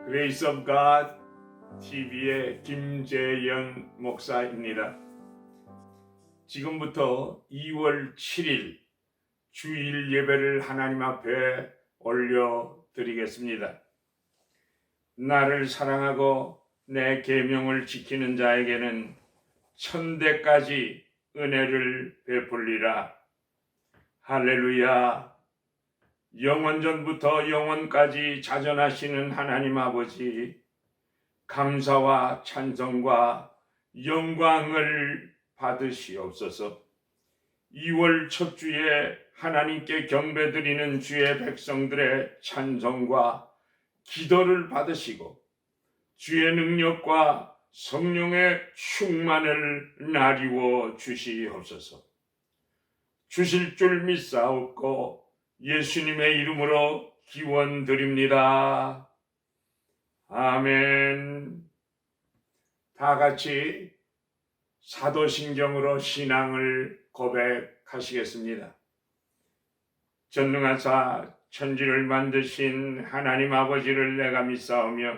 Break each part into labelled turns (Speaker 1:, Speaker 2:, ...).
Speaker 1: Grace of God TV의 김재영 목사입니다. 지금부터 2월 7일 주일 예배를 하나님 앞에 올려드리겠습니다. 나를 사랑하고 내 계명을 지키는 자에게는 천대까지 은혜를 베풀리라. 할렐루야. 영원전부터 영원까지 자전하시는 하나님 아버지, 감사와 찬송과 영광을 받으시옵소서. 2월 첫 주에 하나님께 경배드리는 주의 백성들의 찬송과 기도를 받으시고 주의 능력과 성령의 충만을 나리워 주시옵소서. 주실 줄 믿사옵고 예수님의 이름으로 기원드립니다. 아멘. 다 같이 사도신경으로 신앙을 고백하시겠습니다. 전능하사 천지를 만드신 하나님 아버지를 내가 믿사오며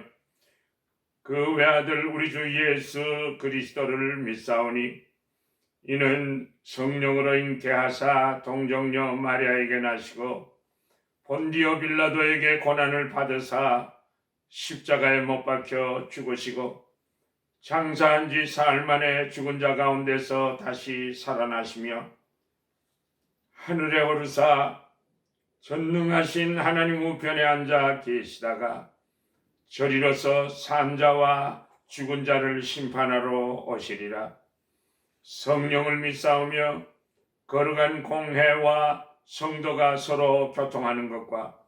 Speaker 1: 그 외아들 우리 주 예수 그리스도를 믿사오니 이는 성령으로 잉태하사 동정녀 마리아에게 나시고 본디오 빌라도에게 고난을 받으사 십자가에 못 박혀 죽으시고 장사한 지 사흘 만에 죽은 자 가운데서 다시 살아나시며 하늘에 오르사 전능하신 하나님 우편에 앉아 계시다가 저리로서 산자와 죽은 자를 심판하러 오시리라. 성령을 믿사오며 거룩한 공회와 성도가 서로 교통하는 것과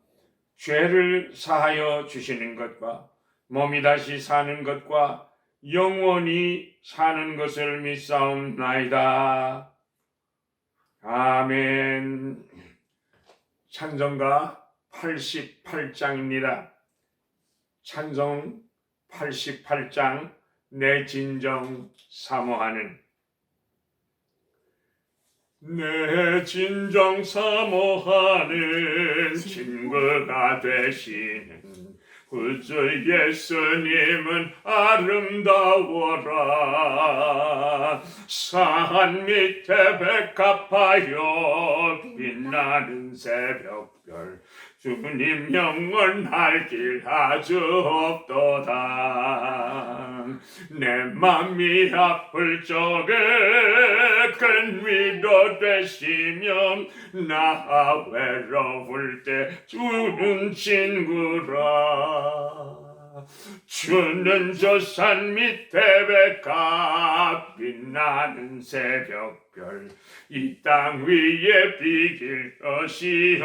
Speaker 1: 죄를 사하여 주시는 것과 몸이 다시 사는 것과 영원히 사는 것을 믿사옵나이다. 아멘. 찬송가 88장입니다. 찬송 88장 내 진정 사모하는. 내 진정 사모하는 친구가 되시는 구주 예수님은 아름다워라. 산 밑에 백합하여 빛나는 새벽별 주님 영원할 길 아주 없도다. 내 맘이 아플 적에 큰 위로 되시며 나 외로울 때 주는 친구라. 주는 저 산 밑에 백합 빛나는 새벽별 이 땅 위에 비길 것이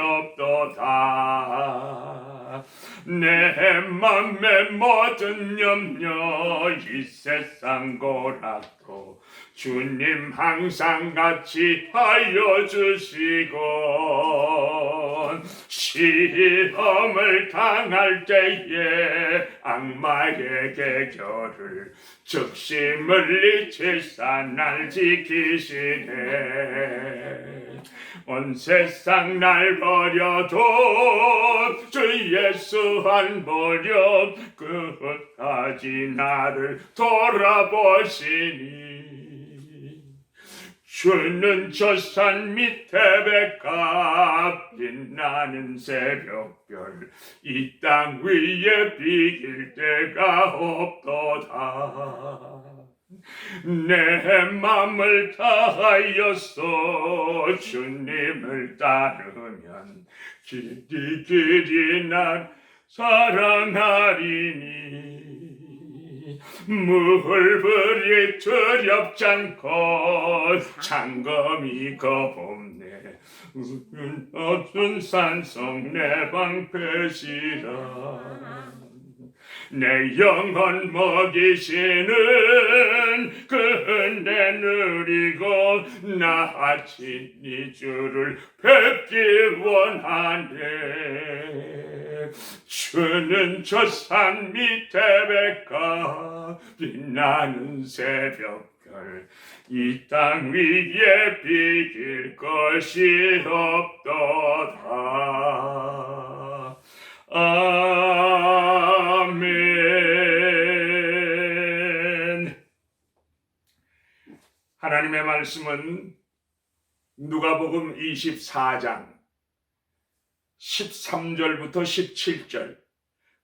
Speaker 1: 없도다. 내 맘의 모든 염려 이 세상 고락도 주님 항상 같이 하여 주시고 시험을 당할 때에 악마에게 결을 즉시 물리치사 날 지키시네. 온 세상 날 버려도 주 예수 안 버려 끝까지 나를 돌아보시니. 주는 저 산 밑에 백합 빛나는 새벽별 이 땅 위에 비길 데가 없도다. 내 맘을 다하여서 주님을 따르면 길이 날 사랑하리니. 물불이 두렵지 않고 창검이 겁없네. 높은 산성 내 방패시라. 내 영혼 먹이시는 그 은혜 누리고 나 친히 주를 뵙기 원하네. 주는 저 산 밑에 백합 빛나는 새벽별 이 땅 위에 비길 것이 없도다. 아멘. 말씀은 누가복음 24장 13절부터 17절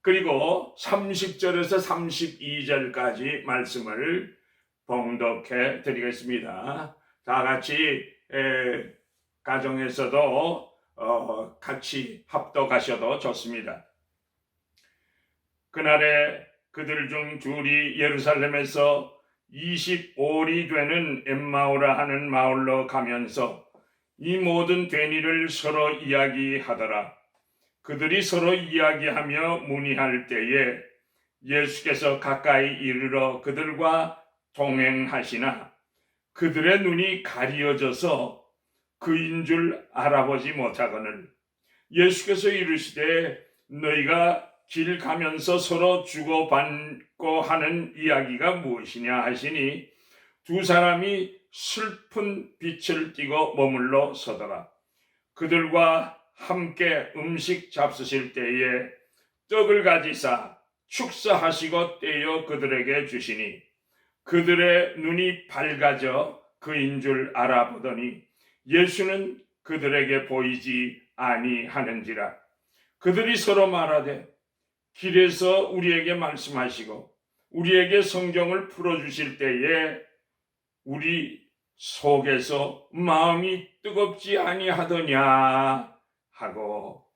Speaker 1: 그리고 30절에서 32절까지 말씀을 봉독해 드리겠습니다. 다 같이 가정에서도 같이 합독하셔도 좋습니다. 그날에 그들 중 둘이 예루살렘에서 25里되는 엠마오라 하는 마을로 가면서 이 모든 된 일을 서로 이야기하더라. 그들이 서로 이야기하며 문의할 때에 예수께서 가까이 이르러 그들과 동행하시나 그들의 눈이 가리어져서 그인 줄 알아보지 못하거늘 예수께서 이르시되 너희가 길 가면서 서로 주고받고 하는 이야기가 무엇이냐 하시니 두 사람이 슬픈 빛을 띠고 머물러 서더라. 그들과 함께 음식 잡수실 때에 떡을 가지사 축사하시고 떼어 그들에게 주시니 그들의 눈이 밝아져 그인 줄 알아보더니 예수는 그들에게 보이지 아니하는지라. 그들이 서로 말하되 길에서 우리에게 말씀하시고 우리에게 성경을 풀어주실 때에 우리 속에서 마음이 뜨겁지 아니하더냐 하고.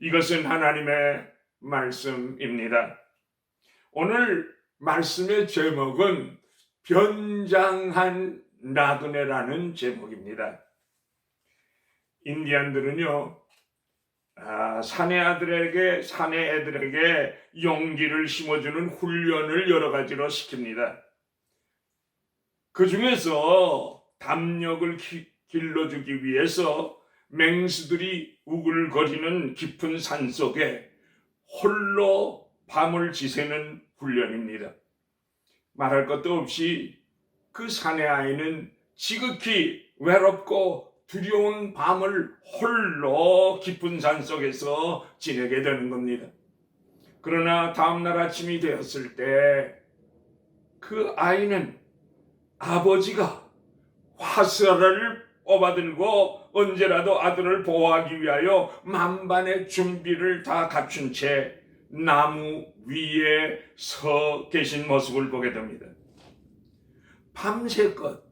Speaker 1: 이것은 하나님의 말씀입니다. 오늘 말씀의 제목은 변장한 나그네라는 제목입니다. 인디안들은요, 사내 애들에게 용기를 심어주는 훈련을 여러 가지로 시킵니다. 그 중에서 담력을 길러주기 위해서 맹수들이 우글거리는 깊은 산 속에 홀로 밤을 지새는 훈련입니다. 말할 것도 없이 그 사내 아이는 지극히 외롭고 두려운 밤을 홀로 깊은 산 속에서 지내게 되는 겁니다. 그러나 다음날 아침이 되었을 때 그 아이는 아버지가 화살을 뽑아들고 언제라도 아들을 보호하기 위하여 만반의 준비를 다 갖춘 채 나무 위에 서 계신 모습을 보게 됩니다. 밤새껏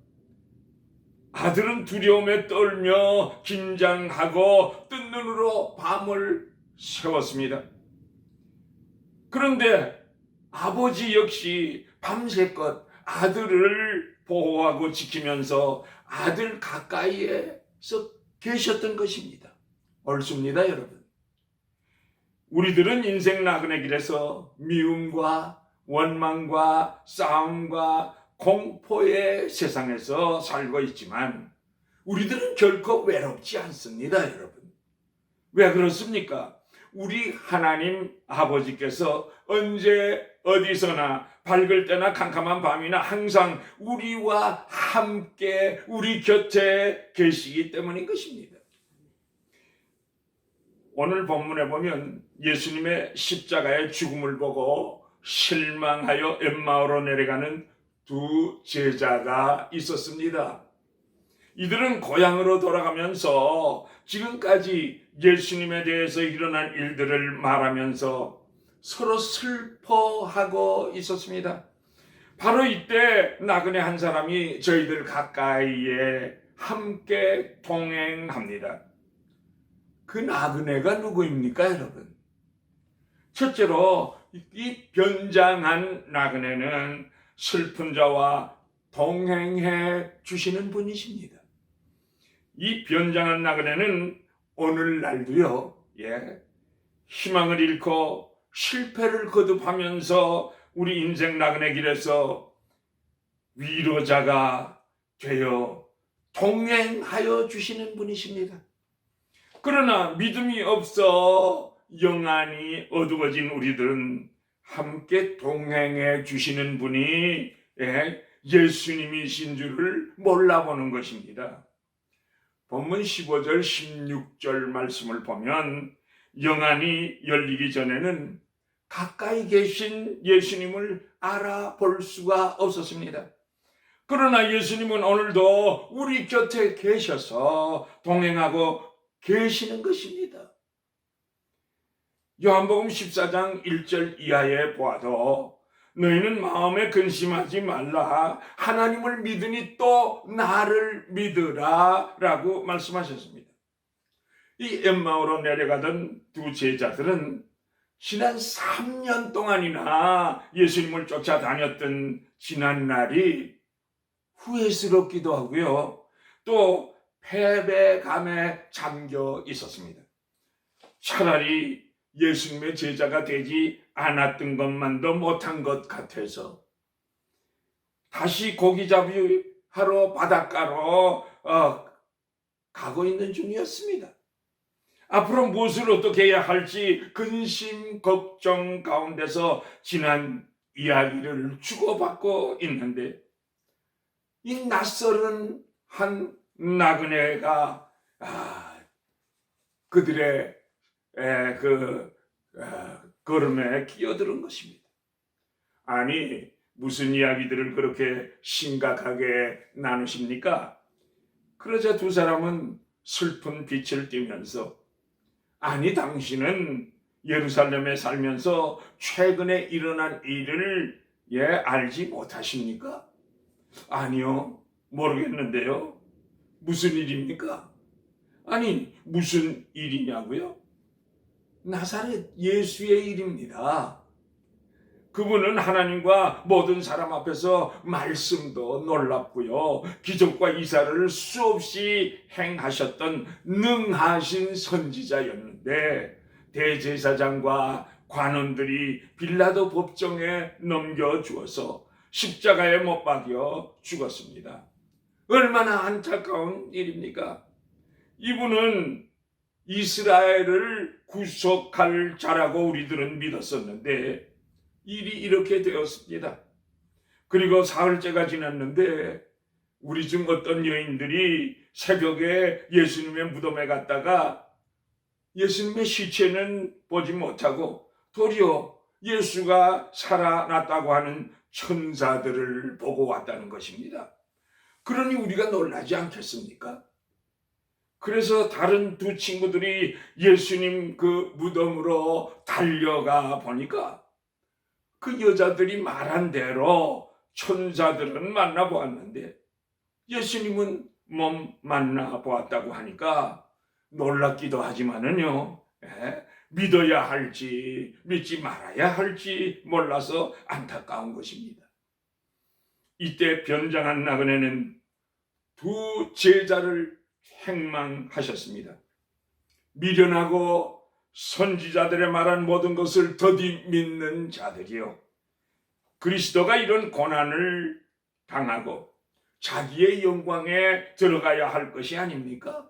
Speaker 1: 아들은 두려움에 떨며 긴장하고 뜬 눈으로 밤을 새웠습니다. 그런데 아버지 역시 밤새껏 아들을 보호하고 지키면서 아들 가까이에서 계셨던 것입니다. 옳습니다, 여러분. 우리들은 인생 나그네 길에서 미움과 원망과 싸움과 공포의 세상에서 살고 있지만 우리들은 결코 외롭지 않습니다, 여러분. 왜 그렇습니까? 우리 하나님 아버지께서 언제 어디서나 밝을 때나 캄캄한 밤이나 항상 우리와 함께 우리 곁에 계시기 때문인 것입니다. 오늘 본문에 보면 예수님의 십자가의 죽음을 보고 실망하여 엠마오로 내려가는 두 제자가 있었습니다. 이들은 고향으로 돌아가면서 지금까지 예수님에 대해서 일어난 일들을 말하면서 서로 슬퍼하고 있었습니다. 바로 이때 나그네 한 사람이 저희들 가까이에 함께 동행합니다. 그 나그네가 누구입니까, 여러분? 첫째로 이 변장한 나그네는 슬픈 자와 동행해 주시는 분이십니다. 이 변장한 나그네는 오늘날도요, 희망을 잃고 실패를 거듭하면서 우리 인생 나그네 길에서 위로자가 되어 동행하여 주시는 분이십니다. 그러나 믿음이 없어 영안이 어두워진 우리들은 함께 동행해 주시는 분이 예수님이신 줄을 몰라보는 것입니다. 본문 15절 16절 말씀을 보면 영안이 열리기 전에는 가까이 계신 예수님을 알아볼 수가 없었습니다. 그러나 예수님은 오늘도 우리 곁에 계셔서 동행하고 계시는 것입니다. 요한복음 14장 1절 이하에 보아도 너희는 마음에 근심하지 말라. 하나님을 믿으니 또 나를 믿으라 라고 말씀하셨습니다. 이 엠마오로 내려가던 두 제자들은 지난 3년 동안이나 예수님을 쫓아다녔던 지난 날이 후회스럽기도 하고요. 또 패배감에 잠겨 있었습니다. 차라리 예수님의 제자가 되지 않았던 것만도 못한 것 같아서 다시 고기잡이 하러 바닷가로 가고 있는 중이었습니다. 앞으로 무엇을 어떻게 해야 할지 근심 걱정 가운데서 지난 이야기를 주고받고 있는데 이 낯설은 한 나그네가 그들의 걸음에 끼어드는 것입니다. 아니 무슨 이야기들을 그렇게 심각하게 나누십니까? 그러자 두 사람은 슬픈 빛을 띠면서 아니 당신은 예루살렘에 살면서 최근에 일어난 일을 알지 못하십니까? 아니요, 모르겠는데요. 무슨 일입니까? 아니 무슨 일이냐고요? 나사렛 예수의 일입니다. 그분은 하나님과 모든 사람 앞에서 말씀도 놀랍고요. 기적과 이사를 수없이 행하셨던 능하신 선지자였는데 대제사장과 관원들이 빌라도 법정에 넘겨주어서 십자가에 못 박여 죽었습니다. 얼마나 안타까운 일입니까? 이분은 이스라엘을 구속할 자라고 우리들은 믿었었는데 일이 이렇게 되었습니다. 그리고 사흘째가 지났는데 우리 중 어떤 여인들이 새벽에 예수님의 무덤에 갔다가 예수님의 시체는 보지 못하고 도리어 예수가 살아났다고 하는 천사들을 보고 왔다는 것입니다. 그러니 우리가 놀라지 않겠습니까? 그래서 다른 두 친구들이 예수님 그 무덤으로 달려가 보니까 그 여자들이 말한 대로 천사들은 만나보았는데 예수님은 못 만나보았다고 하니까 놀랍기도 하지만은요, 믿어야 할지 믿지 말아야 할지 몰라서 안타까운 것입니다. 이때 변장한 나그네는 두 제자를 책망하셨습니다. 미련하고 선지자들의 말한 모든 것을 더디 믿는 자들이요, 그리스도가 이런 고난을 당하고 자기의 영광에 들어가야 할 것이 아닙니까?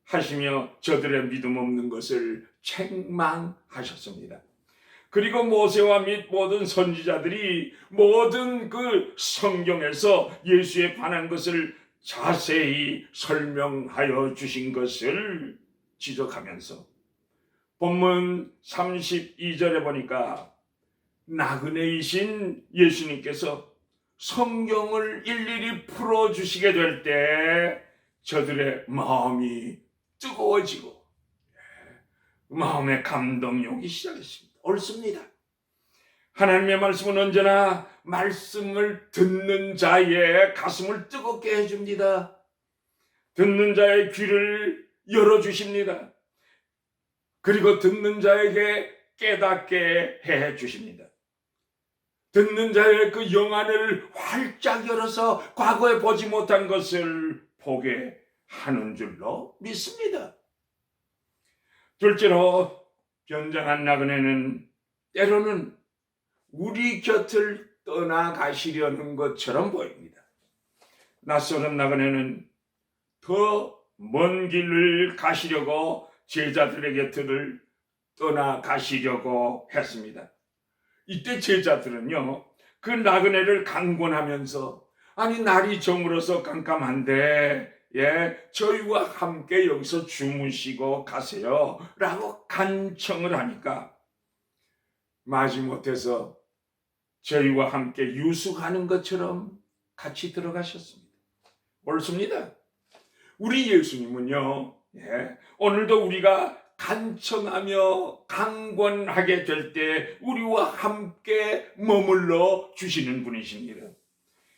Speaker 1: 하시며 저들의 믿음 없는 것을 책망하셨습니다. 그리고 모세와 및 모든 선지자들이 모든 그 성경에서 예수에 관한 것을 자세히 설명하여 주신 것을 지적하면서 본문 32절에 보니까 나그네이신 예수님께서 성경을 일일이 풀어주시게 될 때 저들의 마음이 뜨거워지고 마음의 감동이 오기 시작했습니다. 옳습니다. 하나님의 말씀은 언제나 말씀을 듣는 자의 가슴을 뜨겁게 해줍니다. 듣는 자의 귀를 열어주십니다. 그리고 듣는 자에게 깨닫게 해주십니다. 듣는 자의 그 영안을 활짝 열어서 과거에 보지 못한 것을 보게 하는 줄로 믿습니다. 둘째로 변장한 나그네는 때로는 우리 곁을 떠나가시려는 것처럼 보입니다. 낯설은 나그네는 더 먼 길을 가시려고 제자들의 곁을 떠나가시려고 했습니다. 이때 제자들은요, 그 나그네를 강권하면서 아니 날이 저물어서 깜깜한데 저희와 함께 여기서 주무시고 가세요 라고 간청을 하니까 마지못해서 저희와 함께 유숙하는 것처럼 같이 들어가셨습니다. 옳습니다. 우리 예수님은요, 오늘도 우리가 간청하며 강권하게 될 때 우리와 함께 머물러 주시는 분이십니다.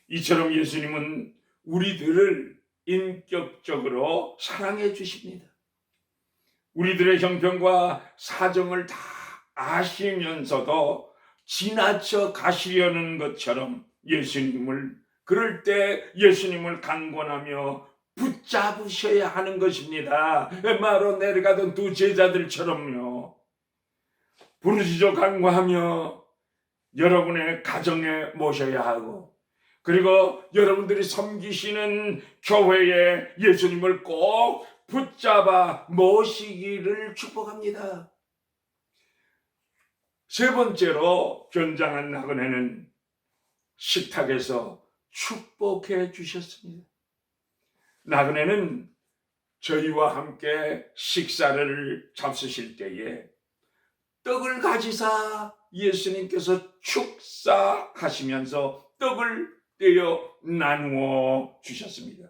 Speaker 1: 이처럼 예수님은 우리들을 인격적으로 사랑해 주십니다. 우리들의 형편과 사정을 다 아시면서도 지나쳐 가시려는 것처럼 그럴 때 예수님을 간권하며 붙잡으셔야 하는 것입니다. 마로 내려가던 두 제자들처럼요. 부르짖어 간구하며 여러분의 가정에 모셔야 하고, 그리고 여러분들이 섬기시는 교회에 예수님을 꼭 붙잡아 모시기를 축복합니다. 세 번째로 변장한 나그네는 식탁에서 축복해 주셨습니다. 나그네는 저희와 함께 식사를 잡수실 때에 떡을 가지사 예수님께서 축사하시면서 떡을 떼어 나누어 주셨습니다.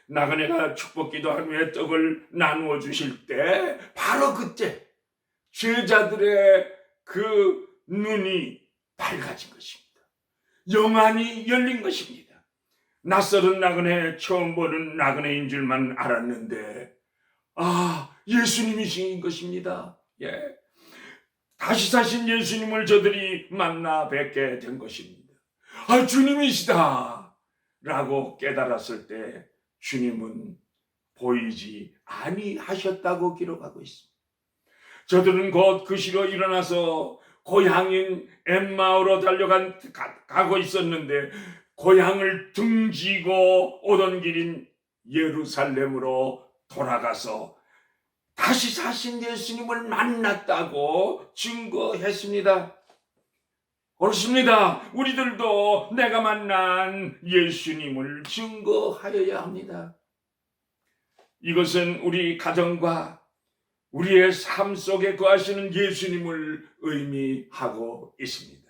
Speaker 1: 나그네가 축복기도 한 후에 떡을 나누어 주실 때 바로 그때 제자들의 그 눈이 밝아진 것입니다. 영안이 열린 것입니다. 낯설은 나그네, 처음 보는 나그네인 줄만 알았는데 예수님이신 것입니다. 다시 사신 예수님을 저들이 만나 뵙게 된 것입니다. 주님이시다 라고 깨달았을 때 주님은 보이지 아니하셨다고 기록하고 있습니다. 저들은 곧 그 시로 일어나서 고향인 엠마오로 가고 있었는데, 고향을 등지고 오던 길인 예루살렘으로 돌아가서 다시 사신 예수님을 만났다고 증거했습니다. 옳습니다. 우리들도 내가 만난 예수님을 증거하여야 합니다. 이것은 우리 가정과 우리의 삶 속에 거하시는 예수님을 의미하고 있습니다.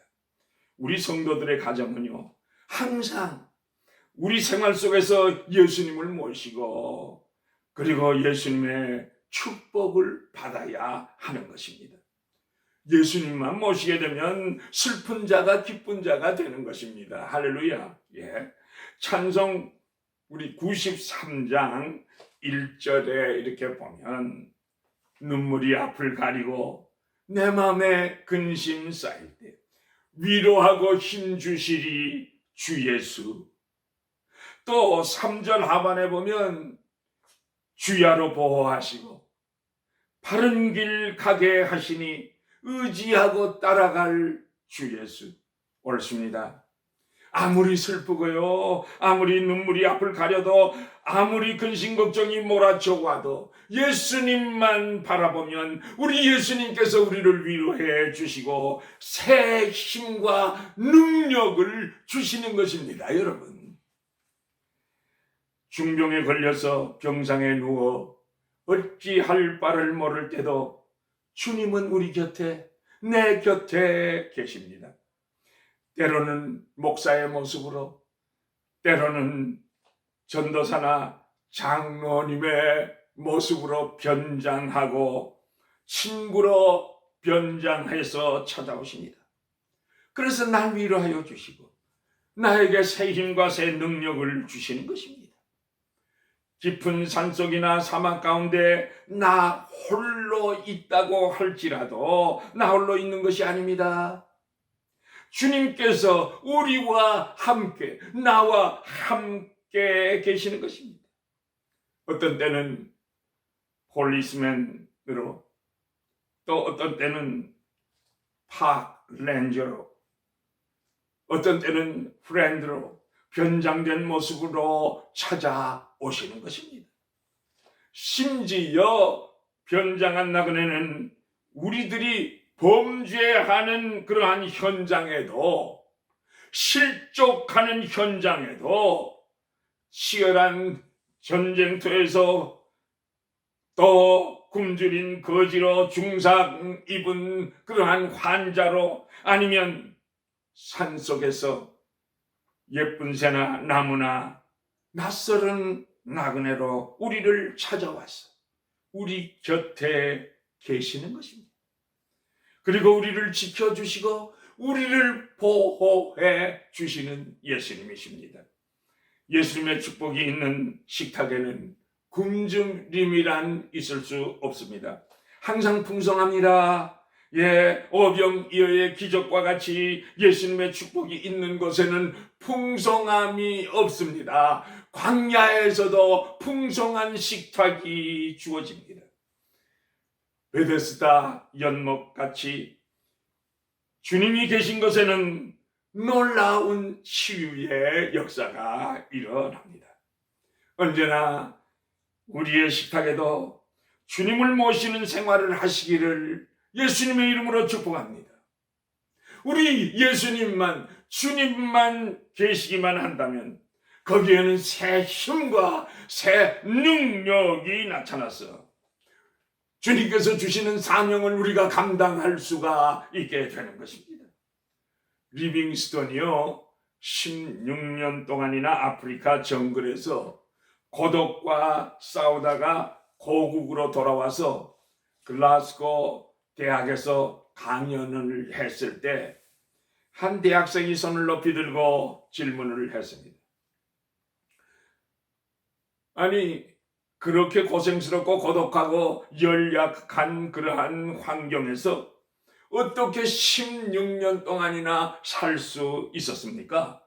Speaker 1: 우리 성도들의 가정은요, 항상 우리 생활 속에서 예수님을 모시고 그리고 예수님의 축복을 받아야 하는 것입니다. 예수님만 모시게 되면 슬픈 자가 기쁜 자가 되는 것입니다. 할렐루야. 찬송 우리 93장 1절에 이렇게 보면, 눈물이 앞을 가리고 내 마음에 근심 쌓일 때 위로하고 힘주시리 주 예수. 또 3절 하반에 보면 주야로 보호하시고 바른 길 가게 하시니 의지하고 따라갈 주 예수. 옳습니다. 아무리 슬프고요, 아무리 눈물이 앞을 가려도, 아무리 근심 걱정이 몰아쳐 와도 예수님만 바라보면 우리 예수님께서 우리를 위로해 주시고 새 힘과 능력을 주시는 것입니다. 여러분, 중병에 걸려서 병상에 누워 어찌할 바를 모를 때도 주님은 우리 곁에, 내 곁에 계십니다. 때로는 목사의 모습으로, 때로는 전도사나 장로님의 모습으로 변장하고 친구로 변장해서 찾아오십니다. 그래서 날 위로하여 주시고 나에게 새 힘과 새 능력을 주시는 것입니다. 깊은 산속이나 사막 가운데 나 홀로 있다고 할지라도 나 홀로 있는 것이 아닙니다. 주님께서 우리와 함께, 나와 함께 계시는 것입니다. 어떤 때는 폴리스맨으로, 또 어떤 때는 파크 렌저로, 어떤 때는 프렌드로 변장된 모습으로 찾아오시는 것입니다. 심지어 변장한 나그네는 우리들이 범죄하는 그러한 현장에도, 실족하는 현장에도, 치열한 전쟁터에서 또 굶주린 거지로 중상 입은 그러한 환자로, 아니면 산속에서 예쁜 새나 나무나 낯설은 나그네로 우리를 찾아와서 우리 곁에 계시는 것입니다. 그리고 우리를 지켜주시고 우리를 보호해 주시는 예수님이십니다. 예수님의 축복이 있는 식탁에는 굶주림이란 있을 수 없습니다. 항상 풍성합니다. 오병이어의 기적과 같이 예수님의 축복이 있는 곳에는 풍성함이 없습니다. 광야에서도 풍성한 식탁이 주어집니다. 베데스다 연못같이 주님이 계신 곳에는 놀라운 치유의 역사가 일어납니다. 언제나 우리의 식탁에도 주님을 모시는 생활을 하시기를 예수님의 이름으로 축복합니다. 우리 예수님만, 주님만 계시기만 한다면 거기에는 새 힘과 새 능력이 나타나서 주님께서 주시는 사명을 우리가 감당할 수가 있게 되는 것입니다. 리빙스턴이요, 16년 동안이나 아프리카 정글에서 고독과 싸우다가 고국으로 돌아와서 글라스고 대학에서 강연을 했을 때 한 대학생이 손을 높이 들고 질문을 했습니다. 아니, 그렇게 고생스럽고 고독하고 연약한 그러한 환경에서 어떻게 16년 동안이나 살 수 있었습니까?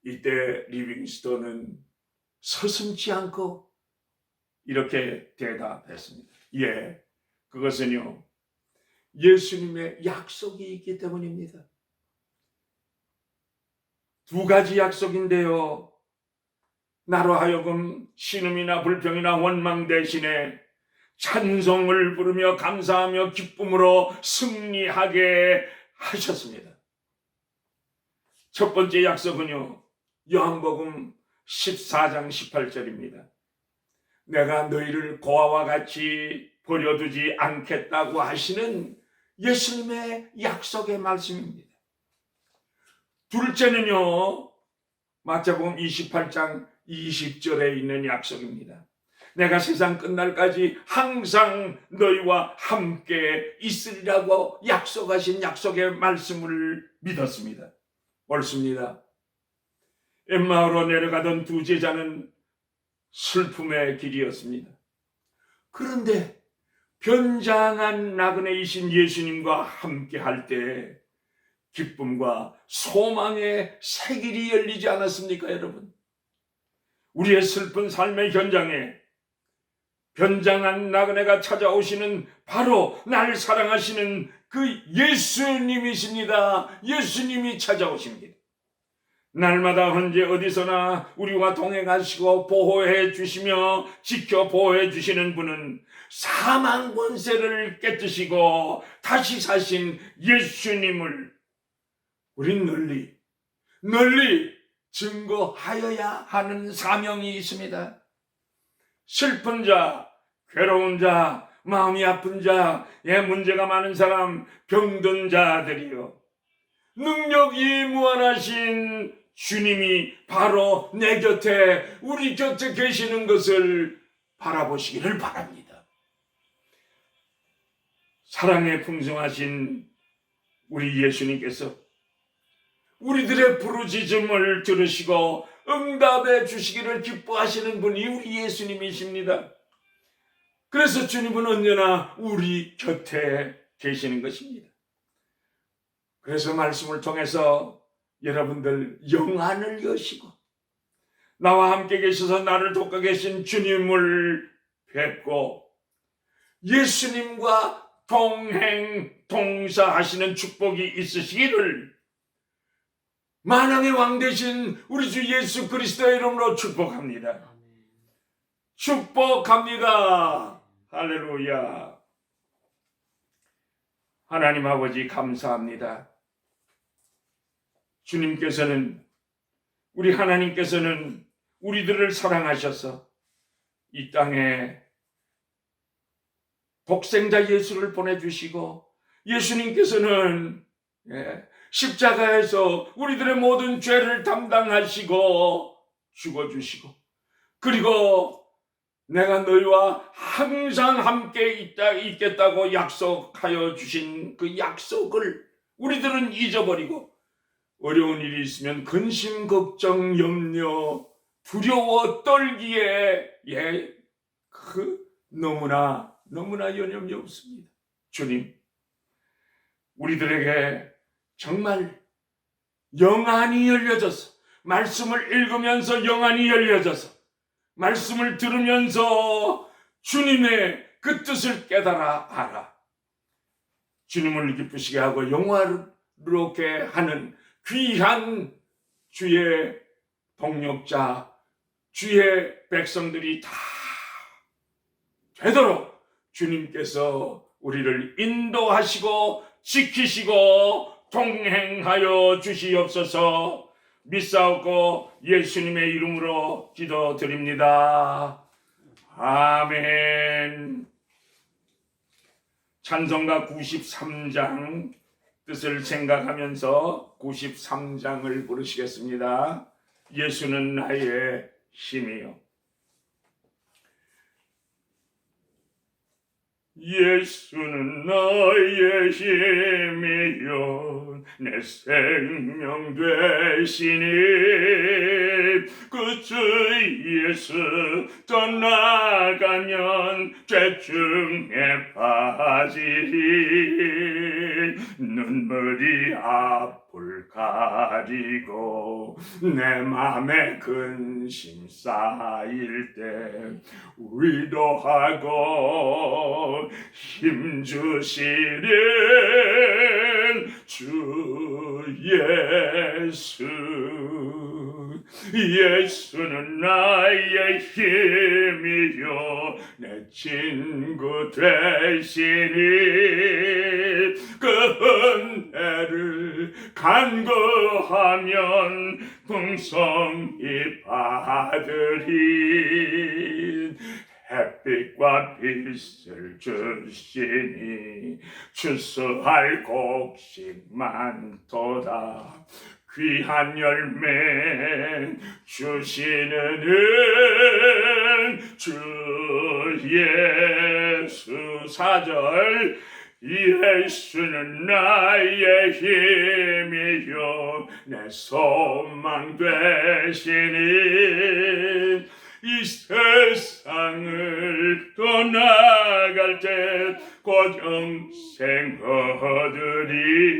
Speaker 1: 이때 리빙스턴은 서슴지 않고 이렇게 대답했습니다. 그것은요, 예수님의 약속이 있기 때문입니다. 두 가지 약속인데요. 나로 하여금 신음이나 불평이나 원망 대신에 찬송을 부르며 감사하며 기쁨으로 승리하게 하셨습니다. 첫 번째 약속은요, 요한복음 14장 18절입니다. 내가 너희를 고아와 같이 버려두지 않겠다고 하시는 예수님의 약속의 말씀입니다. 둘째는요, 마태복음 28장 20절에 있는 약속입니다. 내가 세상 끝날까지 항상 너희와 함께 있으리라고 약속하신 약속의 말씀을 믿었습니다. 옳습니다. 엠마오로 내려가던 두 제자는 슬픔의 길이었습니다. 그런데 변장한 나그네이신 예수님과 함께 할 때 기쁨과 소망의 새 길이 열리지 않았습니까, 여러분? 우리의 슬픈 삶의 현장에 변장한 나그네가 찾아오시는 바로 나를 사랑하시는 그 예수님이십니다. 예수님이 찾아오십니다. 날마다 언제 어디서나 우리와 동행하시고 보호해 주시며 지켜 보호해 주시는 분은 사망 권세를 깨뜨시고 다시 사신 예수님을 우린 널리 증거하여야 하는 사명이 있습니다. 슬픈 자, 괴로운 자, 마음이 아픈 자, 문제가 많은 사람, 병든 자들이요, 능력이 무한하신 주님이 바로 내 곁에, 우리 곁에 계시는 것을 바라보시기를 바랍니다. 사랑에 풍성하신 우리 예수님께서 우리들의 부르짖음을 들으시고 응답해 주시기를 기뻐하시는 분이 우리 예수님이십니다. 그래서 주님은 언제나 우리 곁에 계시는 것입니다. 그래서 말씀을 통해서 여러분들 영안을 여시고 나와 함께 계셔서 나를 돕고 계신 주님을 뵙고 예수님과 동행동사하시는 축복이 있으시기를 만왕의 왕 되신 우리 주 예수 그리스도의 이름으로 축복합니다. 축복합니다. 할렐루야. 하나님 아버지 감사합니다. 주님께서는, 우리 하나님께서는 우리들을 사랑하셔서 이 땅에 독생자 예수를 보내주시고, 예수님께서는 십자가에서 우리들의 모든 죄를 담당하시고 죽어주시고, 그리고 내가 너희와 항상 함께 있겠다고 약속하여 주신 그 약속을 우리들은 잊어버리고 어려운 일이 있으면 근심, 걱정, 염려, 두려워 떨기에 너무나 여념이 없습니다. 주님, 우리들에게 정말 영안이 열려져서, 말씀을 읽으면서 영안이 열려져서, 말씀을 들으면서 주님의 그 뜻을 깨달아 알아 주님을 기쁘시게 하고 영화롭게 하는 귀한 주의 동력자, 주의 백성들이 다 되도록 주님께서 우리를 인도하시고 지키시고 동행하여 주시옵소서. 믿사옵고 예수님의 이름으로 기도드립니다. 아멘. 찬송가 93장 뜻을 생각하면서 93장을 부르시겠습니다. 예수는 나의 힘이요. 예수는 나의 힘이요 내 생명 되시니 그 주 예수 떠나가면 죄중에 빠지리 눈물이 앞을 가리고 내 맘에 근심 쌓일 때 위로하고 힘주시는 주 예수. 예수는 나의 힘이요 내 친구 되시니 그 은혜를 간구하면 풍성히 받으리. 햇빛과 빛을 주시니 추수할 곡식 많도다. 귀한 열매 주시는 주 예수. 4절 예수는 나의 힘이요 내 소망 되시니 이 세상을 떠나갈 때 곧 영생 얻으리.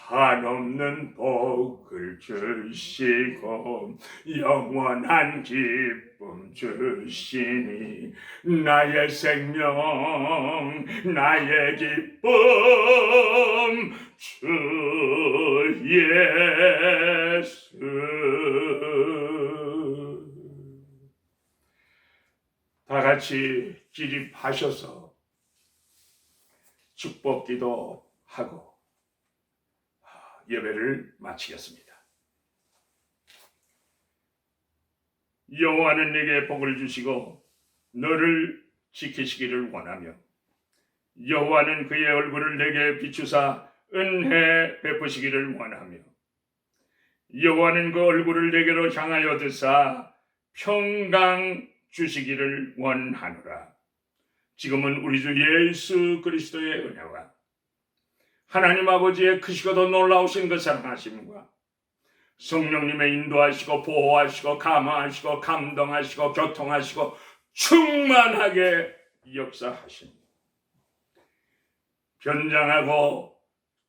Speaker 1: 한없는 복을 주시고 영원한 기쁨 주시니 나의 생명 나의 기쁨 주 예수. 다 같이 기립하셔서 축복기도 하고 예배를 마치겠습니다. 여호와는 내게 복을 주시고 너를 지키시기를 원하며 여호와는 그의 얼굴을 내게 비추사 은혜 베푸시기를 원하며 여호와는 그 얼굴을 내게로 향하여 드사 평강 주시기를 원하노라. 지금은 우리 주 예수 그리스도의 은혜와 하나님 아버지의 크시고도 놀라우신 그 사랑하심과 성령님의 인도하시고 보호하시고 감화하시고 감동하시고 교통하시고 충만하게 역사하시니 변장하고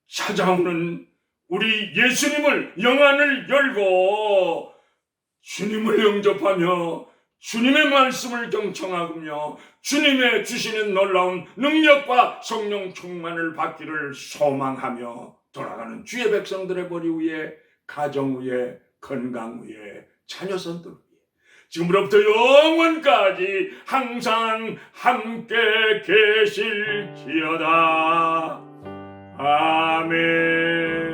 Speaker 1: 찾아오는 우리 예수님을 영안을 열고 주님을 영접하며 주님의 말씀을 경청하며 주님의 주시는 놀라운 능력과 성령 충만을 받기를 소망하며 돌아가는 주의 백성들의 머리 위에, 가정 위에, 건강 위에, 자녀선들 위에 지금부터 영원까지 항상 함께 계실지어다. 아멘.